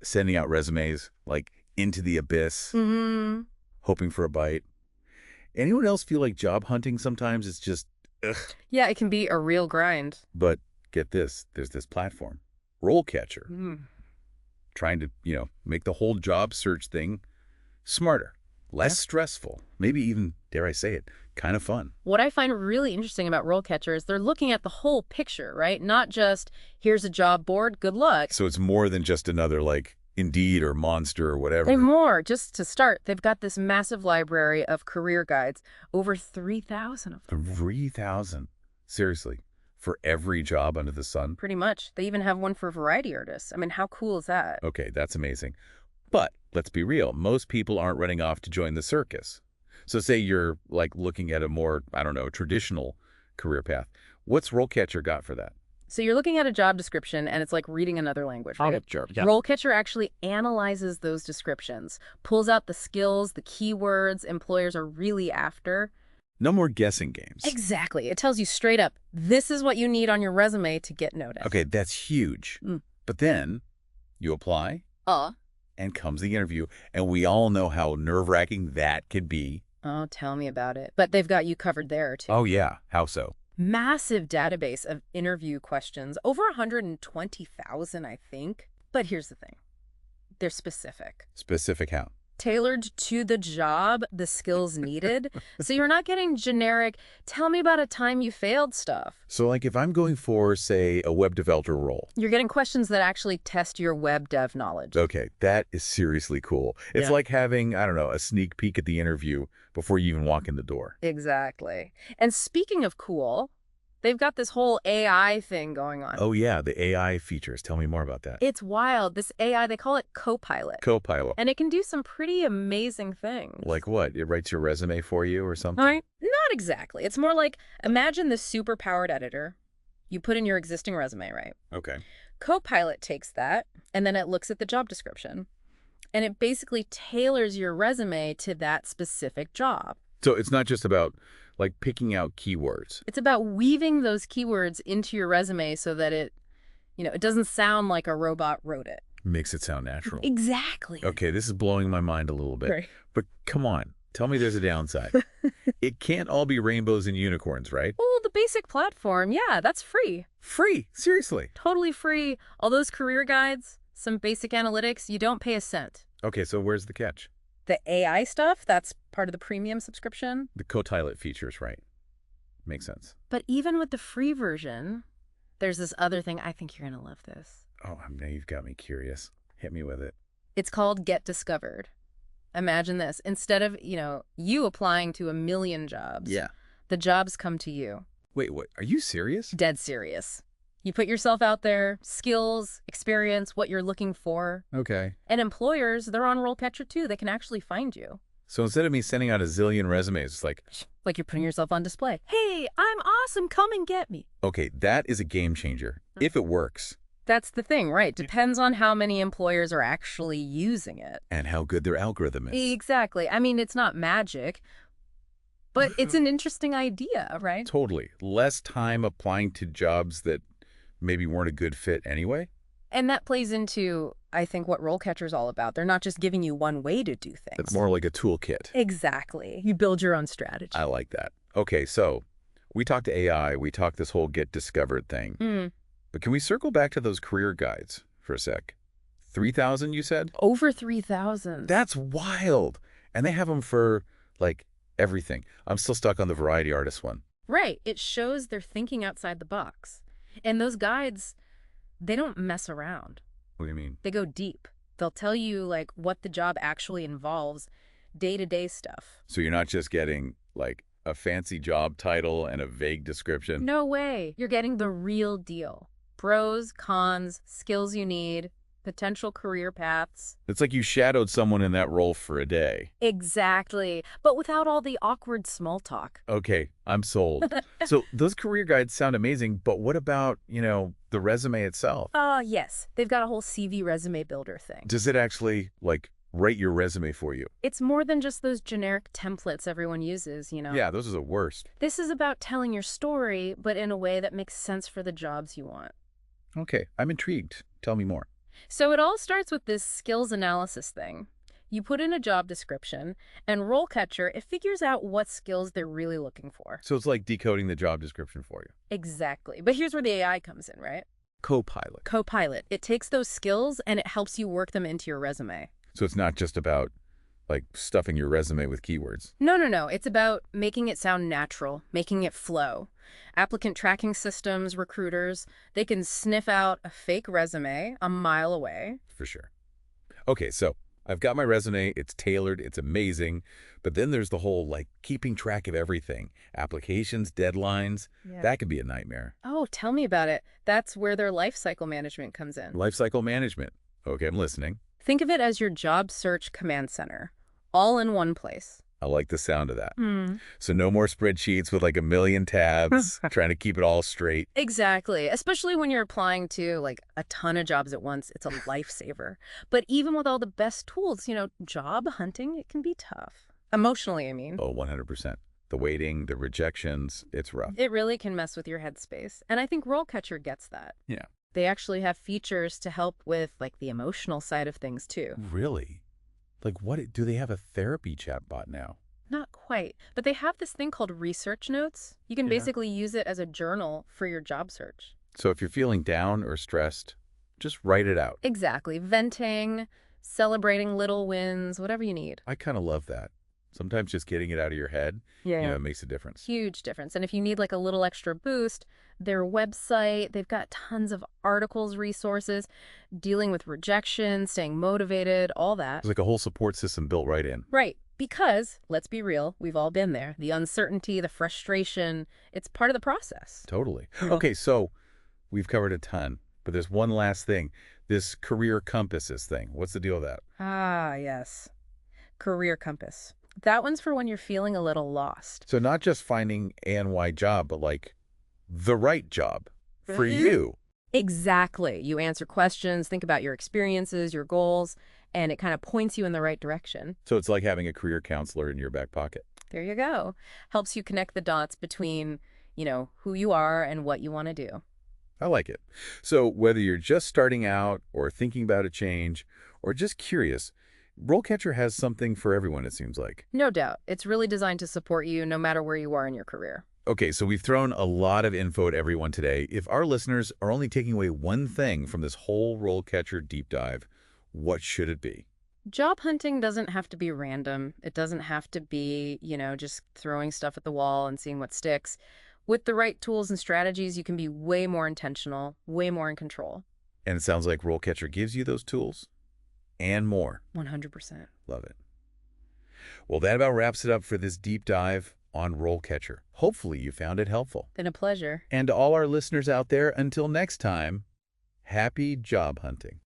sending out resumes, like, into the abyss, Mm-hmm. hoping for a bite. Anyone else feel like job hunting sometimes it's just, ugh? Yeah, it can be a real grind. But get this, there's this platform, RoleCatcher, Mm. trying to, make the whole job search thing smarter, less stressful, maybe even, dare I say it, kind of fun. What I find really interesting about RoleCatcher is they're looking at the whole picture, right? Not just, here's a job board, good luck. So it's more than just another, like, Indeed or Monster or whatever. They're more. Just to start, they've got this massive library of career guides, over 3,000 of them. 3,000. Seriously. For every job under the sun? Pretty much. They even have one for variety artists. I mean, how cool is that? Okay, that's amazing. But let's be real. Most people aren't running off to join the circus. So say you're, like, looking at a more, I don't know, traditional career path. What's RoleCatcher got for that? So you're looking at a job description, and it's like reading another language, right? Sure. Yeah. RoleCatcher actually analyzes those descriptions, pulls out the skills, the keywords employers are really after. No more guessing games. Exactly. It tells you straight up, this is what you need on your resume to get noticed. Okay, that's huge. Mm. But then you apply, and comes the interview, and we all know how nerve-wracking that could be. Oh, tell me about it. But they've got you covered there, too. Oh, yeah. How so? Massive database of interview questions, over 120,000, I think. But here's the thing. They're specific. Specific how? Tailored to the job, the skills needed. So you're not getting generic, tell me about a time you failed stuff. So, like, if I'm going for, say, a web developer role. You're getting questions that actually test your web dev knowledge. Okay, that is seriously cool. It's Yeah. like having, I don't know, a sneak peek at the interview before you even walk in the door. Exactly. And speaking of cool, they've got this whole AI thing going on. Oh, yeah, the AI features. Tell me more about that. It's wild. This AI, they call it Copilot. Copilot. And it can do some pretty amazing things. Like what? It writes your resume for you or something? All right. Not exactly. It's more like, imagine this super-powered editor. You put in your existing resume, right? Okay. Copilot takes that, and then it looks at the job description. And it basically tailors your resume to that specific job. So it's not just about, like, picking out keywords. It's about weaving those keywords into your resume so that it doesn't sound like a robot wrote it. Makes it sound natural. Exactly. Okay, this is blowing my mind a little bit. Right. But come on, tell me there's a downside. It can't all be rainbows and unicorns, right? Well, the basic platform, yeah, that's free. Free, seriously. Totally free. All those career guides, some basic analytics, you don't pay a cent. Okay, so where's the catch? The AI stuff, that's part of the premium subscription. The Copilot features, right? Makes sense. But even with the free version, there's this other thing. I think you're going to love this. Oh, now you've got me curious. Hit me with it. It's called Get Discovered. Imagine this. Instead of, you applying to a million jobs, the jobs come to you. Wait, what? Are you serious? Dead serious. You put yourself out there, skills, experience, what you're looking for. Okay. And employers, they're on RoleCatcher too. They can actually find you. So instead of me sending out a zillion resumes, it's like you're putting yourself on display. Hey, I'm awesome. Come and get me. okay, that is a game changer. If it works. That's the thing, right? Depends on how many employers are actually using it. And how good their algorithm is. Exactly. I mean, it's not magic, but it's an interesting idea, right? Totally. Less time applying to jobs that maybe weren't a good fit anyway. And that plays into, I think, what RoleCatcher is all about. They're not just giving you one way to do things. It's more like a toolkit. Exactly. You build your own strategy. I like that. Okay, so we talked to AI. We talked this whole Get Discovered thing. But can we circle back to those career guides for a sec? 3,000, you said? Over 3,000. That's wild. And they have them for, like, everything. I'm still stuck on the variety artist one. Right. It shows they're thinking outside the box. And those guides, they don't mess around. What do you mean? They go deep. They'll tell you, like, what the job actually involves, day-to-day stuff. So you're not just getting, like, a fancy job title and a vague description? No way. You're getting the real deal. Pros, cons, skills you need, potential career paths. It's like you shadowed someone in that role for a day. Exactly. But without all the awkward small talk. Okay, I'm sold. So those career guides sound amazing, but what about, the resume itself? Yes. They've got a whole CV resume builder thing. Does it actually, like, write your resume for you? It's more than just those generic templates everyone uses, Yeah, those are the worst. This is about telling your story, but in a way that makes sense for the jobs you want. Okay, I'm intrigued. Tell me more. So it all starts with this skills analysis thing. You put in a job description, and RoleCatcher, it figures out what skills they're really looking for. So it's like decoding the job description for you. Exactly. But here's where the AI comes in, right? Copilot. Copilot. It takes those skills and it helps you work them into your resume. So it's not just about like stuffing your resume with keywords. No, no, no. It's about making it sound natural, making it flow. Applicant tracking systems, recruiters, they can sniff out a fake resume a mile away. For sure. Okay, so I've got my resume. It's tailored. It's amazing. But then there's the whole like keeping track of everything. Applications, deadlines. Yeah. That can be a nightmare. Oh, tell me about it. That's where their life cycle management comes in. Lifecycle management. Okay, I'm listening. Think of it as your job search command center, all in one place. I like the sound of that. Hmm. So no more spreadsheets with like a million tabs, trying to keep it all straight. Exactly. Especially when you're applying to like a ton of jobs at once, it's a lifesaver. But even with all the best tools, job hunting, it can be tough. Emotionally, I mean. Oh, 100%. The waiting, the rejections, it's rough. It really can mess with your headspace. And I think RoleCatcher gets that. Yeah. They actually have features to help with like the emotional side of things too. Really? Like what? Do they have a therapy chatbot now? Not quite, but they have this thing called research notes. You can Yeah. basically use it as a journal for your job search. So if you're feeling down or stressed, just write it out. Exactly. Venting, celebrating little wins, whatever you need. I kind of love that. Sometimes just getting it out of your head, Yeah. it makes a difference. Huge difference. And if you need like a little extra boost, their website, they've got tons of articles, resources, dealing with rejection, staying motivated, all that. It's like a whole support system built right in. Right. Because, let's be real, we've all been there. The uncertainty, the frustration, it's part of the process. Totally. Yeah. Okay, so we've covered a ton, but there's one last thing. This career compasses thing. What's the deal with that? Ah, yes. Career compass. That one's for when you're feeling a little lost. So not just finding a ANY job, but like the right job for Mhm. you. Exactly. You answer questions, think about your experiences, your goals, and it kind of points you in the right direction. So it's like having a career counselor in your back pocket. There you go. Helps you connect the dots between, who you are and what you want to do. I like it. So whether you're just starting out or thinking about a change or just curious, RoleCatcher has something for everyone, it seems like. No doubt. It's really designed to support you no matter where you are in your career. Okay, so we've thrown a lot of info at everyone today. If our listeners are only taking away one thing from this whole RoleCatcher deep dive, what should it be? Job hunting doesn't have to be random. It doesn't have to be, just throwing stuff at the wall and seeing what sticks. With the right tools and strategies, you can be way more intentional, way more in control. And it sounds like RoleCatcher gives you those tools and more. 100%. Love it. Well, that about wraps it up for this deep dive on RoleCatcher. Hopefully you found it helpful. Been a pleasure. And to all our listeners out there, until next time, happy job hunting.